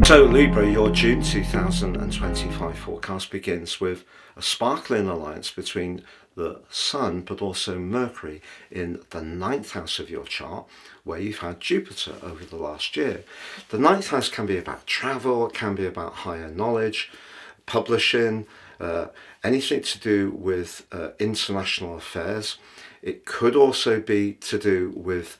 So Libra, your June 2025 forecast begins with a sparkling alliance between the Sun but also Mercury in the ninth house of your chart, where you've had Jupiter over the last year. The ninth house can be about travel, it can be about higher knowledge, publishing, anything to do with international affairs. It could also be to do with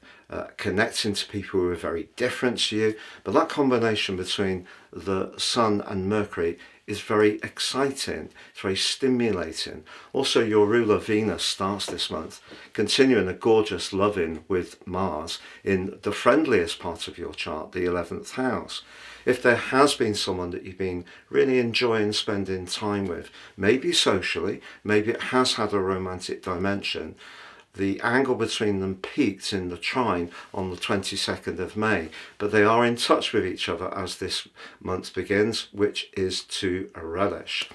connecting to people who are very different to you, but that combination between the Sun and Mercury is very exciting, it's very stimulating. Also, your ruler Venus starts this month continuing a gorgeous loving with Mars in the friendliest part of your chart, the 11th house. If there has been someone that you've been really enjoying spending time with, maybe socially, maybe it has had a romantic dimension, the angle between them peaked in the trine on the 22nd of May, but they are in touch with each other as this month begins, which is to relish.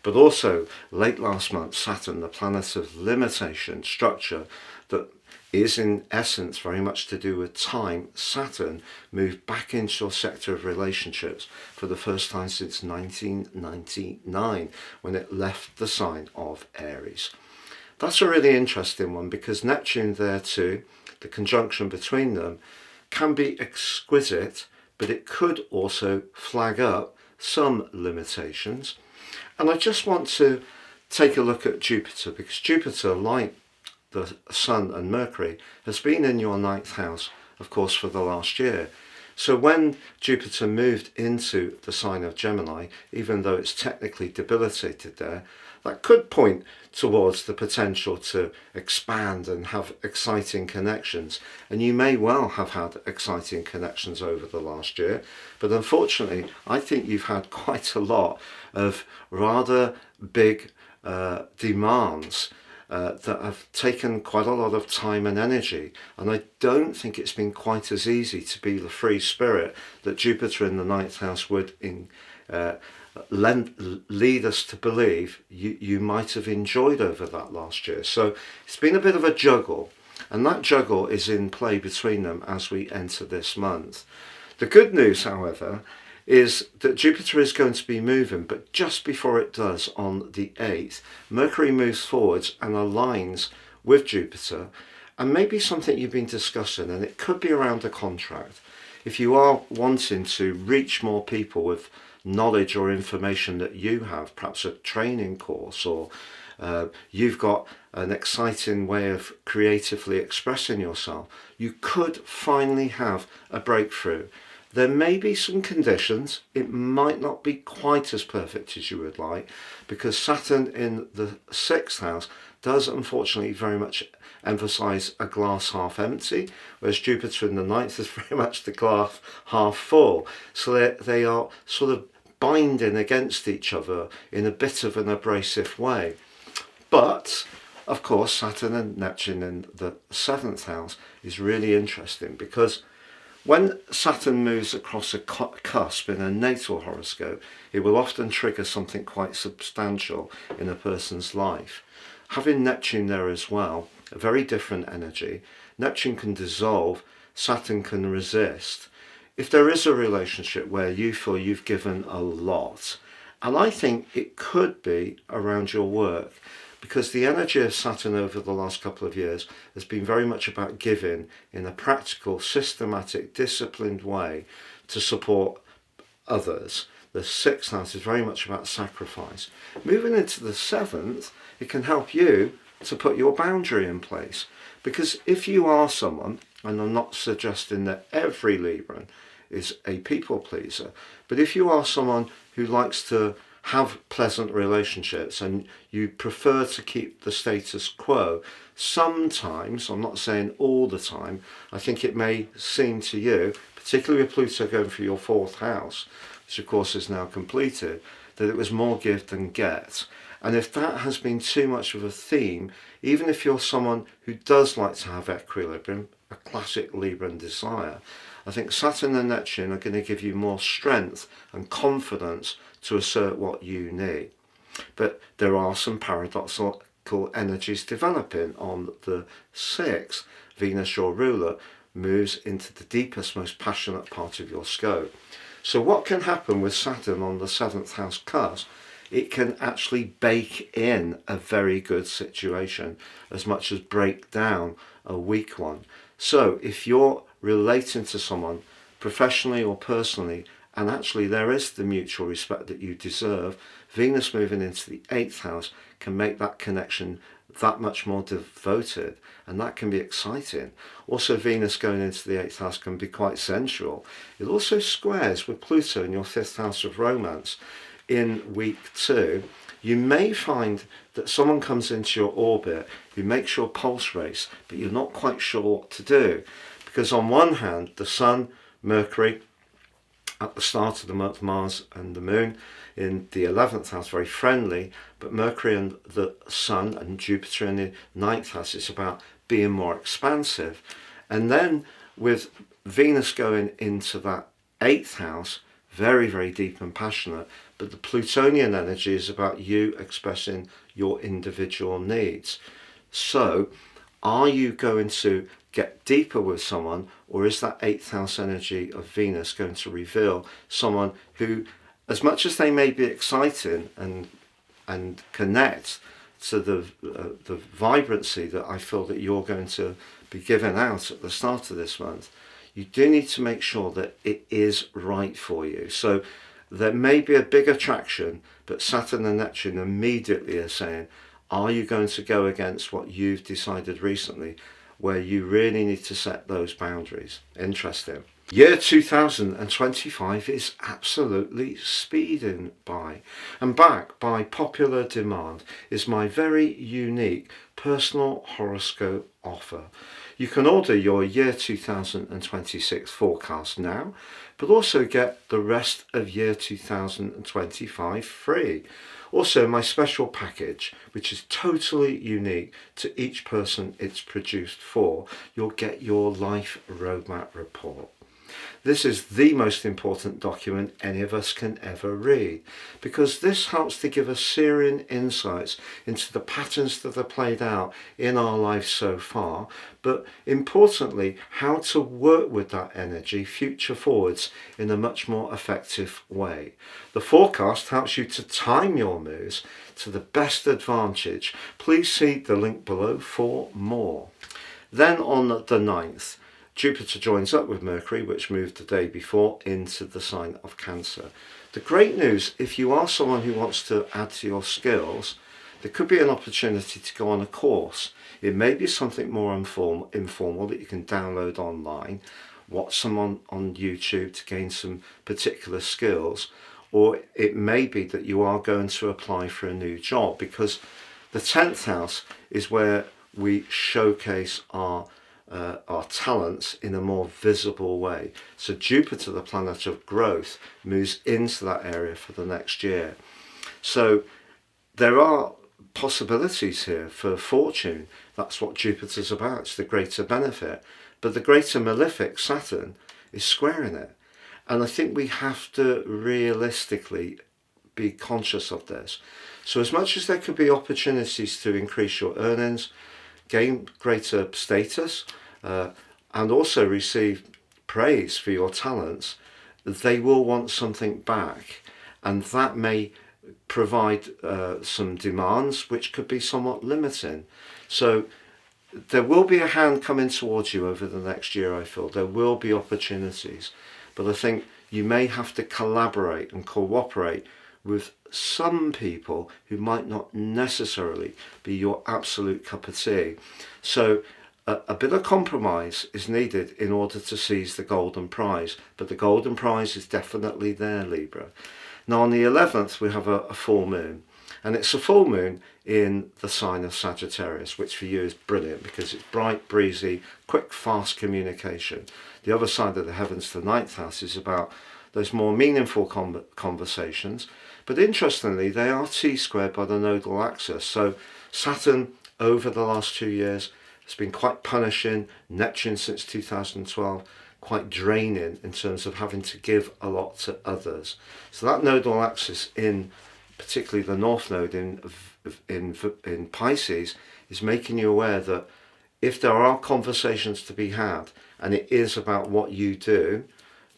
But also, late last month, Saturn, the planet of limitation, structure, that is in essence very much to do with time, Saturn moved back into your sector of relationships for the first time since 1999, when it left the sign of Aries. That's a really interesting one because Neptune there too, the conjunction between them, can be exquisite, but it could also flag up some limitations. And I just want to take a look at Jupiter, because Jupiter, like the Sun and Mercury, has been in your ninth house, of course, for the last year. So when Jupiter moved into the sign of Gemini, even though it's technically debilitated there, that could point towards the potential to expand and have exciting connections. And you may well have had exciting connections over the last year, but unfortunately, I think you've had quite a lot of rather big demands that have taken quite a lot of time and energy, and I don't think it's been quite as easy to be the free spirit that Jupiter in the ninth house would lead us to believe you might have enjoyed over that last year. So it's been a bit of a juggle, and that juggle is in play between them as we enter this month. The good news, however, is that Jupiter is going to be moving, but just before it does on the 8th, Mercury moves forwards and aligns with Jupiter, and maybe something you've been discussing, and it could be around a contract. If you are wanting to reach more people with knowledge or information that you have, perhaps a training course, or you've got an exciting way of creatively expressing yourself, you could finally have a breakthrough. There may be some conditions, it might not be quite as perfect as you would like, because Saturn in the 6th house does unfortunately very much emphasize a glass half empty, whereas Jupiter in the 9th is very much the glass half full. So they are sort of binding against each other in a bit of an abrasive way. But of course, Saturn and Neptune in the 7th house is really interesting, because when Saturn moves across a cusp in a natal horoscope, it will often trigger something quite substantial in a person's life. Having Neptune there as well, a very different energy. Neptune can dissolve, Saturn can resist. If there is a relationship where you feel you've given a lot, and I think it could be around your work, because the energy of Saturn over the last couple of years has been very much about giving in a practical, systematic, disciplined way to support others. The 6th house is very much about sacrifice. Moving into the 7th, it can help you to put your boundary in place. Because if you are someone, and I'm not suggesting that every Libran is a people pleaser, but if you are someone who likes to have pleasant relationships and you prefer to keep the status quo, sometimes, I'm not saying all the time, I think it may seem to you, particularly with Pluto going for your 4th house, which of course is now completed, that it was more give than get. And if that has been too much of a theme, even if you're someone who does like to have equilibrium, a classic Libran desire, I think Saturn and Neptune are going to give you more strength and confidence to assert what you need. But there are some paradoxical energies developing. On the 6th, Venus, your ruler, moves into the deepest, most passionate part of your scope. So what can happen with Saturn on the 7th house cusp? It can actually bake in a very good situation as much as break down a weak one. So if you're relating to someone professionally or personally, and actually there is the mutual respect that you deserve, Venus moving into the 8th house can make that connection that much more devoted, and that can be exciting. Also, Venus going into the 8th house can be quite sensual. It also squares with Pluto in your 5th house of romance. In week 2, you may find that someone comes into your orbit who makes your pulse race, but you're not quite sure what to do. Because on one hand, the Sun, Mercury, at the start of the month, Mars and the Moon in the 11th house, very friendly, but Mercury and the Sun and Jupiter in the 9th house, it's about being more expansive. And then with Venus going into that 8th house, very, very deep and passionate, but the Plutonian energy is about you expressing your individual needs. So, are you going to get deeper with someone, or is that 8th house energy of Venus going to reveal someone who, as much as they may be exciting and connect to the vibrancy that I feel that you're going to be giving out at the start of this month, you do need to make sure that it is right for you. So there may be a big attraction, but Saturn and Neptune immediately are saying, are you going to go against what you've decided recently, where you really need to set those boundaries? Interesting. Year 2025 is absolutely speeding by, and back by popular demand is my very unique personal horoscope offer. You can order your year 2026 forecast now, but also get the rest of year 2025 free. Also, my special package, which is totally unique to each person it's produced for, you'll get your life roadmap report. This is the most important document any of us can ever read, because this helps to give us searing insights into the patterns that are played out in our lives so far, but importantly, how to work with that energy future forwards in a much more effective way. The forecast helps you to time your moves to the best advantage. Please see the link below for more. Then on the 9th, Jupiter joins up with Mercury, which moved the day before, into the sign of Cancer. The great news, if you are someone who wants to add to your skills, there could be an opportunity to go on a course. It may be something more informal that you can download online, watch someone on YouTube to gain some particular skills, or it may be that you are going to apply for a new job, because the 10th house is where we showcase our talents in a more visible way. So Jupiter, the planet of growth, moves into that area for the next year. So there are possibilities here for fortune. That's what Jupiter's about. It's the greater benefit. But the greater malefic, Saturn, is squaring it. And I think we have to realistically be conscious of this. So as much as there could be opportunities to increase your earnings, gain greater status, and also receive praise for your talents, they will want something back, and that may provide some demands which could be somewhat limiting. So there will be a hand coming towards you over the next year. I feel there will be opportunities, but I think you may have to collaborate and cooperate with some people who might not necessarily be your absolute cup of tea. So a bit of compromise is needed in order to seize the golden prize, but the golden prize is definitely there, Libra. Now on the 11th we have a full moon, and it's a full moon in the sign of Sagittarius, which for you is brilliant because it's bright, breezy, quick, fast communication. The other side of the heavens, the 9th house, is about those more meaningful conversations. But interestingly, they are T-squared by the nodal axis. So Saturn, over the last 2 years, has been quite punishing. Neptune since 2012, quite draining in terms of having to give a lot to others. So that nodal axis, in particularly the North Node in Pisces, is making you aware that if there are conversations to be had, and it is about what you do,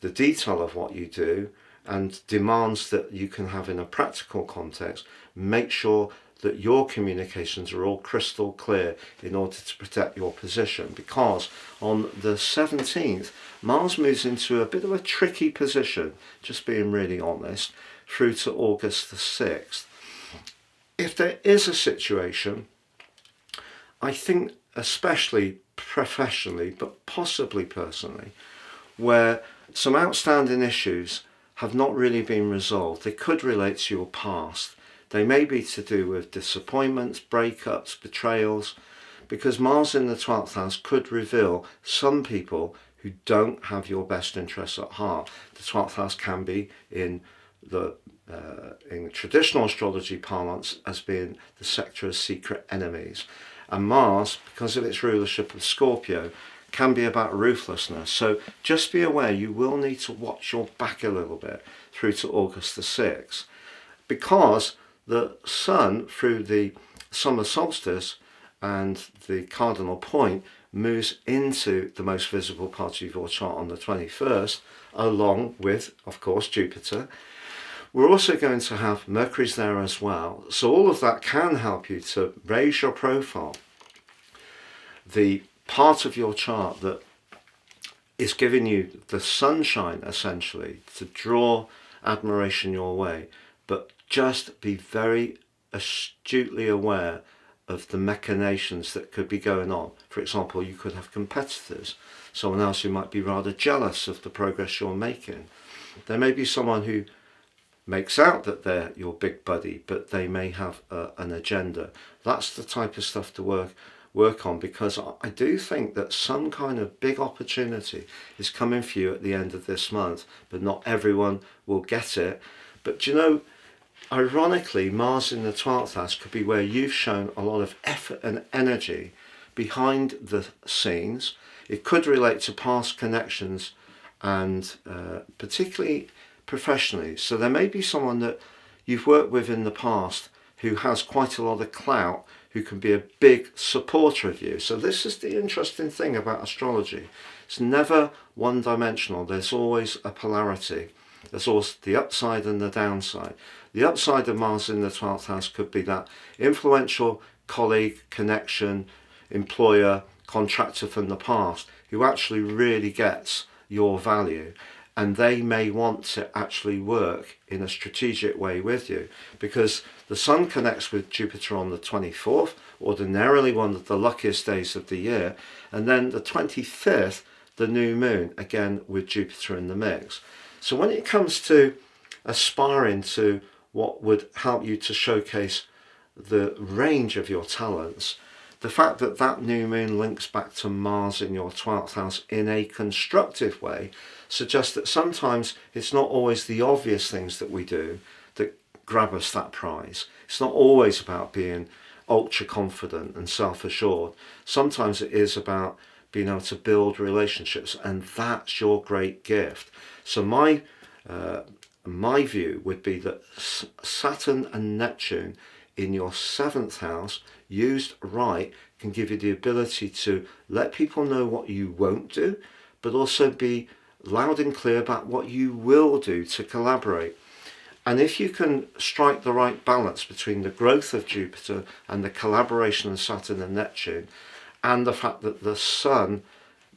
the detail of what you do and demands that you can have in a practical context, make sure that your communications are all crystal clear in order to protect your position, because on the 17th Mars moves into a bit of a tricky position, just being really honest, through to August the 6th. If there is a situation, I think especially professionally but possibly personally, where some outstanding issues have not really been resolved, they could relate to your past. They may be to do with disappointments, breakups, betrayals, because Mars in the 12th house could reveal some people who don't have your best interests at heart. The 12th house can be in traditional astrology parlance as being the sector of secret enemies. And Mars, because of its rulership of Scorpio, can be about ruthlessness. So just be aware you will need to watch your back a little bit through to August the 6th, because the Sun, through the summer solstice and the cardinal point, moves into the most visible part of your chart on the 21st, along with, of course, Jupiter. We're also going to have Mercury's there as well. So all of that can help you to raise your profile. The part of your chart that is giving you the sunshine, essentially, to draw admiration your way, but just be very astutely aware of the machinations that could be going on. For example, you could have competitors, someone else who might be rather jealous of the progress you're making. There may be someone who makes out that they're your big buddy, but they may have an agenda. That's the type of stuff to work on, because I do think that some kind of big opportunity is coming for you at the end of this month, but not everyone will get it. But you know, ironically, Mars in the 12th house could be where you've shown a lot of effort and energy behind the scenes. It could relate to past connections and particularly professionally. So there may be someone that you've worked with in the past who has quite a lot of clout, who can be a big supporter of you. So this is the interesting thing about astrology. It's never one-dimensional. There's always a polarity. There's also the upside and the downside. The upside of Mars in the 12th house could be that influential colleague, connection, employer, contractor from the past who actually really gets your value, and they may want to actually work in a strategic way with you, because the Sun connects with Jupiter on the 24th, ordinarily one of the luckiest days of the year, and then the 25th, the new moon, again with Jupiter in the mix. So when it comes to aspiring to what would help you to showcase the range of your talents, the fact that that new moon links back to Mars in your 12th house in a constructive way suggests that sometimes it's not always the obvious things that we do that grab us that prize. It's not always about being ultra confident and self-assured. Sometimes it is about being able to build relationships, and that's your great gift. So my view would be that Saturn and Neptune in your 7th house, used right, can give you the ability to let people know what you won't do, but also be loud and clear about what you will do to collaborate. And if you can strike the right balance between the growth of Jupiter and the collaboration of Saturn and Neptune, and the fact that the Sun,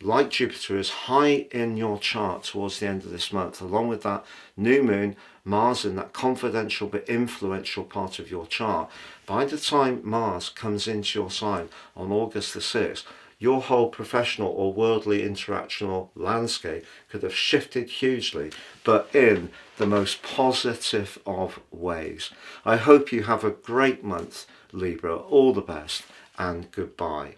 like Jupiter, is high in your chart towards the end of this month, along with that new moon, Mars in that confidential but influential part of your chart, by the time Mars comes into your sign on August the 6th, your whole professional or worldly interactional landscape could have shifted hugely, but in the most positive of ways. I hope you have a great month, Libra. All the best, and goodbye.